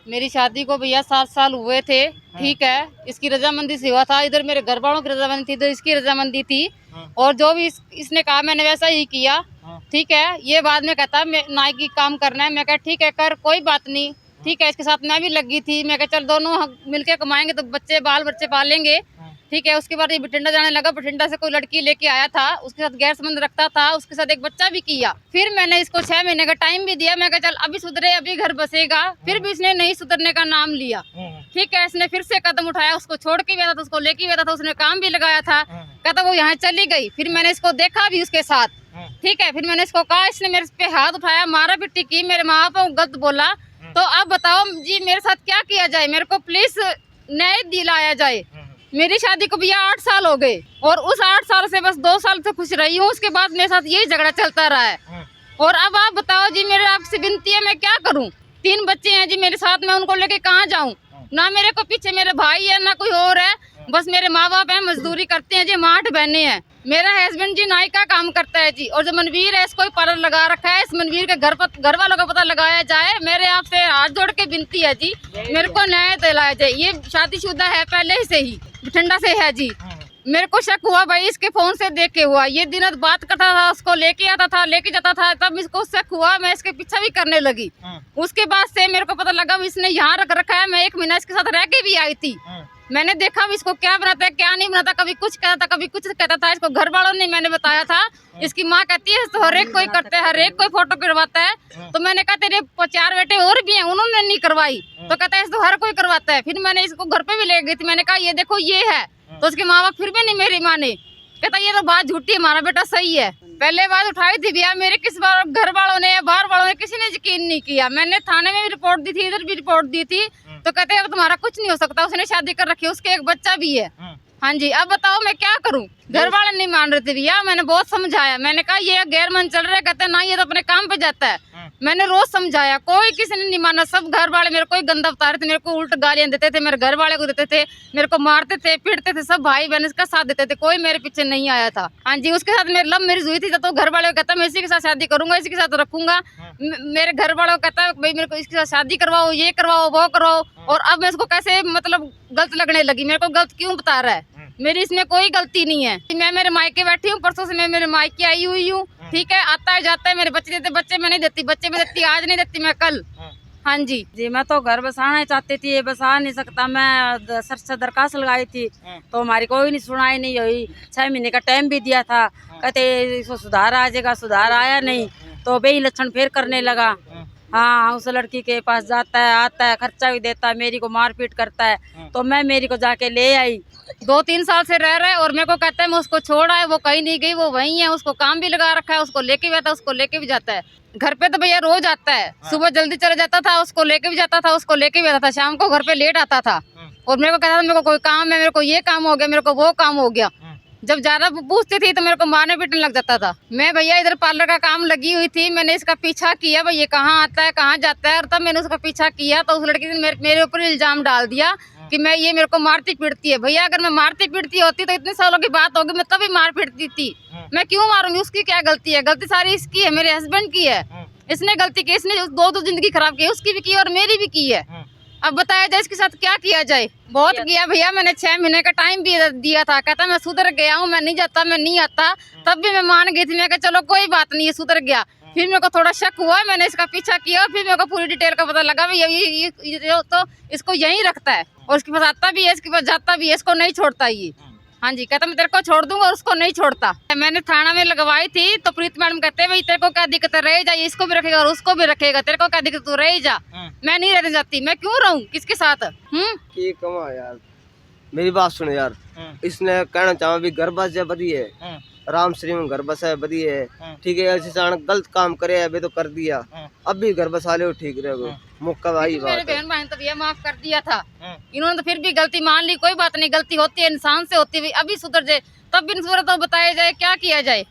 मेरी शादी को भैया 7 साल हुए थे। ठीक है, इसकी रजामंदी से हुआ था। इधर मेरे घर वालों की रजामंदी थी, इधर इसकी रजामंदी थी। और जो भी इसने कहा मैंने वैसा ही किया। ठीक है, ये बाद में कहता नाई की काम करना है। मैं कहा ठीक है कर, कोई बात नहीं। ठीक है, इसके साथ मैं भी लगी थी। मैं कहा चल दोनों मिलके कमाएंगे तो बाल बच्चे पालेंगे। ठीक है, उसके बाद ये बठिंडा जाने लगा। बठिंडा से कोई लड़की लेके आया था, उसके साथ गैर संबंध रखता था, उसके साथ एक बच्चा भी किया। फिर मैंने इसको 6 महीने का टाइम भी दिया। मैं कहा चल अभी सुधरे, अभी घर बसेगा। फिर भी इसने नहीं सुधरने का नाम लिया। ठीक है, इसने फिर से कदम उठाया। उसको छोड़ के गया था, उसको लेके गया था, उसने काम भी लगाया था। कहता वो यहाँ चली गई। फिर मैंने इसको देखा भी उसके साथ। ठीक है, फिर मैंने इसको कहा, इसने मेरे पे हाथ उठाया, मारा पिट्टी की, मेरे माँ बाप को गलत बोला। तो अब बताओ जी मेरे साथ क्या किया जाए? मेरे को प्लीज न्याय दिलाया जाए। मेरी शादी को भैया 8 साल हो गए और उस 8 साल से बस 2 साल से खुश रही हूँ। उसके बाद मेरे साथ यही झगड़ा चलता रहा है। और अब आप बताओ जी, मेरे आपसे विनती है, मैं क्या करूँ? 3 बच्चे हैं जी मेरे साथ, मैं उनको लेके कहाँ जाऊँ? ना मेरे को पीछे मेरे भाई है, ना कोई और है। बस मेरे माँ बाप है, मजदूरी करते हैं जी। 8 बहनें हैं। मेरा हस्बैंड जी नाई का काम करता है जी। और जो मनवीर है, इसको पार्लर लगा रखा है। इस मनवीर के घर वालों का पता लगाया जाए। मेरे आपसे हाथ जोड़ के विनती है जी, मेरे को न्याय दिलाया जाए। ये शादीशुदा है पहले से ही, बठिंडा से है जी। मेरे को शक हुआ भाई, इसके फोन से देख के हुआ। ये दिन बात करता था, उसको लेके आता था, लेके जाता था, तब इसको शक हुआ। मैं इसके पीछा भी करने लगी। उसके बाद से मेरे को पता लगा इसने यहाँ रख रखा है। मैं 1 महीना इसके साथ रह के भी आई थी। मैंने देखा भी इसको क्या बनाता है, क्या नहीं बनाता। कभी कुछ कहता था, कभी कुछ कहता था। इसको घर वालों ने मैंने बताया था। इसकी माँ कहती है तो हर एक कोई करता है, हर एक कोई फोटो करवाता है। तो मैंने कहा तेरे 4 बेटे और भी हैं, उन्होंने नहीं करवाई। तो कहता है तो हर कोई करवाता है। फिर मैंने इसको घर पे भी ले गई थी। मैंने कहा ये देखो ये है। तो उसके माँ बाप फिर भी नहीं मेरी माने। कहता ये तो बात झूठी है, हमारा बेटा सही है। पहले बात उठाई थी भैया मेरे, किस बार घर वालों ने, बाहर वालों ने, किसी ने यकीन नहीं किया। मैंने थाने में भी रिपोर्ट दी थी, इधर भी रिपोर्ट दी थी। तो कहते हैं अब तुम्हारा कुछ नहीं हो सकता, उसने शादी कर रखी है, उसके एक बच्चा भी है। हाँ जी, अब बताओ मैं क्या करूं? घर वाले नहीं मान रहे थे भैया। मैंने बहुत समझाया। मैंने कहा ये गैर मन चल रहा है। कहते ना ये तो अपने काम पे जाता है। मैंने रोज समझाया, कोई किसी ने नहीं माना। सब घर वाले मेरे को ही गंदा बता रहे थे, मेरे को उल्ट गालियां देते थे, मेरे घर वाले को देते थे, मेरे को मारते थे, पीटते थे। सब भाई बहन इसका साथ देते थे, कोई मेरे पीछे नहीं आया था। हाँ जी, उसके साथ मेरी लव मैरिज हुई थी। तो घर वाले को कहता मैं इसी के साथ शादी करूंगा, इसी के साथ रखूंगा। मेरे घर वालों को कहता भाई मेरे को इसके साथ शादी करवाओ, ये करवाओ, वो करवाओ। और अब मैं इसको कैसे मतलब गलत लगने लगी। मेरे को गलत क्यों बता रहा है? मेरी इसमें कोई गलती नहीं है। मैं मेरे मायके बैठी हूँ, परसों से मैं मेरे मायके आई हुई हूँ। ठीक है, आता है जाता है। मेरे बच्चे देते, बच्चे मैं नहीं देती, बच्चे मैं देती आज नहीं देती, मैं कल। हाँ जी मैं तो घर बसाना चाहती थी, ये बसा नहीं सकता। मैं सर से दरखास्त लगाई थी तो हमारी कोई नहीं सुनाई नहीं हुई। 6 महीने का टाइम भी दिया था। कहते इसको सुधार आ जाएगा, सुधार आया नहीं। तो बेही लक्षण फिर करने लगा। हाँ, उस लड़की के पास जाता है, आता है, खर्चा भी देता है, मेरी को मारपीट करता है। तो मैं मेरी को जाके ले आई। 2-3 साल से रह रहा है और मेरे को कहता है मैं उसको छोड़ आए, वो कहीं नहीं गई, वो वहीं है। उसको काम भी लगा रखा है, उसको लेके भी आता है, उसको लेके भी जाता है। घर पे तो भैया रोज आता है। सुबह जल्दी चला जाता था, उसको लेके भी जाता था, उसको लेके भी आता था। शाम को घर पे लेट आता था और मेरे को कहता था मेरे को कोई काम है, मेरे को ये काम हो गया, मेरे को वो काम हो गया। जब ज्यादा पूछती थी तो मेरे को मारने पीटने लग जाता था। मैं भैया इधर पार्लर का काम लगी हुई थी। मैंने इसका पीछा किया, भाई ये कहाँ आता है, कहाँ जाता है। और तब मैंने उसका पीछा किया तो उस लड़की ने मेरे ऊपर इल्जाम डाल दिया कि मैं ये मेरे को मारती पीटती है। भैया अगर मैं मारती पीटती होती तो इतने सालों की बात होगी, मैं तभी मार पीटती थी। मैं क्यों मारूंगी? उसकी क्या गलती है? गलती सारी इसकी है, मेरे हस्बैंड की है। इसने गलती की, इसने 2 जिंदगी खराब की, उसकी भी की और मेरी भी की है। अब बताया जाए इसके साथ क्या किया जाए? बहुत किया भैया, मैंने 6 महीने का टाइम भी दिया था। कहता मैं सुधर गया हूँ, मैं नहीं जाता, मैं नहीं आता। तब भी मैं मान गई थी। मैं कहा चलो कोई बात नहीं, ये सुधर गया। फिर मेरे को थोड़ा शक हुआ, मैंने इसका पीछा किया। फिर मेरे को पूरी डिटेल का पता लगा ये तो इसको यहीं रखता है और इसके पास आता भी है, इसके पास जाता भी है, इसको नहीं छोड़ता ये। हाँ जी, कहता मैं तेरे को छोड़ दूंगा और उसको नहीं छोड़ता। मैंने थाना में लगवाई थी तो प्रीत मैडम कहते हैं भाई तेरे को क्या दिक्कत है, रह जा, इसको भी रखेगा और उसको भी रखेगा, तेरे को क्या दिक्कत, तू रह जा। मैं नहीं रहना चाहती, मैं क्यों रहूं किसके साथ? यार मेरी बात सुनो यार। इसने कहना चाहा भी घर बस जाए बदी है, राम श्री में घर बसा है बदी है। ठीक है, ऐसे अचानक गलत काम करे अभी तो कर दिया, अब भी घर बसा ले ठीक रहे मुक्का भाई। मेरे बहन भाई तो भैया माफ कर दिया था, इन्होंने तो फिर भी गलती मान ली। कोई बात नहीं, गलती होती है, इंसान से होती है। अभी सुधर जाए तब भी सुधर तो बताया जाए क्या किया जाए।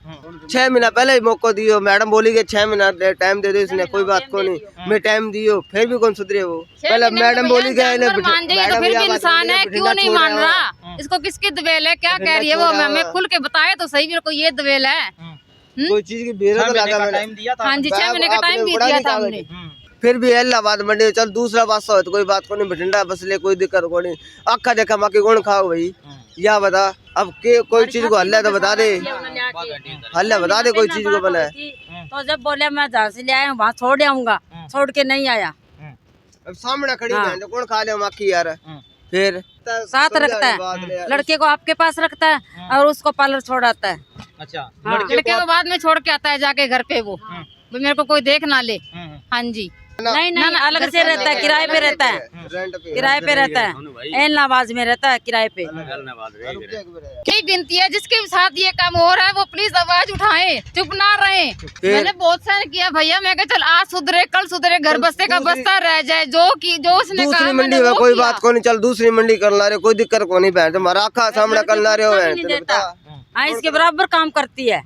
6 महीना पहले ही मौका दियो, मैडम बोली कि 6 महीना टाइम दे दो इसने, कोई बात को नहीं। मैं टाइम दियो फिर भी कौन सुधरे वो? पहले मैडम बोली तो फिर भी इंसान है, क्यों नहीं मान रहा? इसको किसकी दवेल है, क्या कह रही है वो? मैं खुल के बताया तो सही, मेरे को ये दवेल है। कोई चीज की बेरा तो लगा टाइम दिया था। हाँ जी, 6 महीने का टाइम भी दिया था हमने। फिर भी इलाहाबाद मंडी चल दूसरा बादशाह हो तो कोई बात को नहीं, बठिंडा बसले कोई दिक्कत को नहीं। आखा देखा माकी कौन खाओ भाई, या बता अब के कोई चीज को हल्ला तो बता दे, हल्ला बता दे कोई चीज को बना है। तो जब बोले मैं जहाँ से ले आया हूँ वहाँ छोड़ आऊंगा, छोड़ के नहीं आया। अब सामने खड़ी है कौन खा ले माकी यार। फिर साथ रखता है, लड़के को आपके पास रखता है और उसको पार्लर छोड़ाता है। अच्छा, लड़के को बाद में छोड़ के आता है जाके घर पे, वो मेरे को कोई देख ना ले। हाँ जी, नहीं नहीं, अलग से रहता है, किराए पे रहता है, किराए पे रहता है, इलाहाबाद में रहता है किराए पे। यही विनती है जिसके साथ ये काम हो रहा है वो प्लीज आवाज उठाएं, चुप ना रहें। मैंने बहुत सारे किया भैया, मैं कहा चल आज सुधरे कल सुधरे, घर बस्ते का बस्ता रह जाए, जो उसने दूसरी कहा मंडी में कोई बात को नहीं, चल दूसरी मंडी कर ला रहे, कोई दिक्कत को नहीं। बहन तुम्हारा आखा सामने कर ला रहे हो, हाँ, इसके बराबर काम करती है।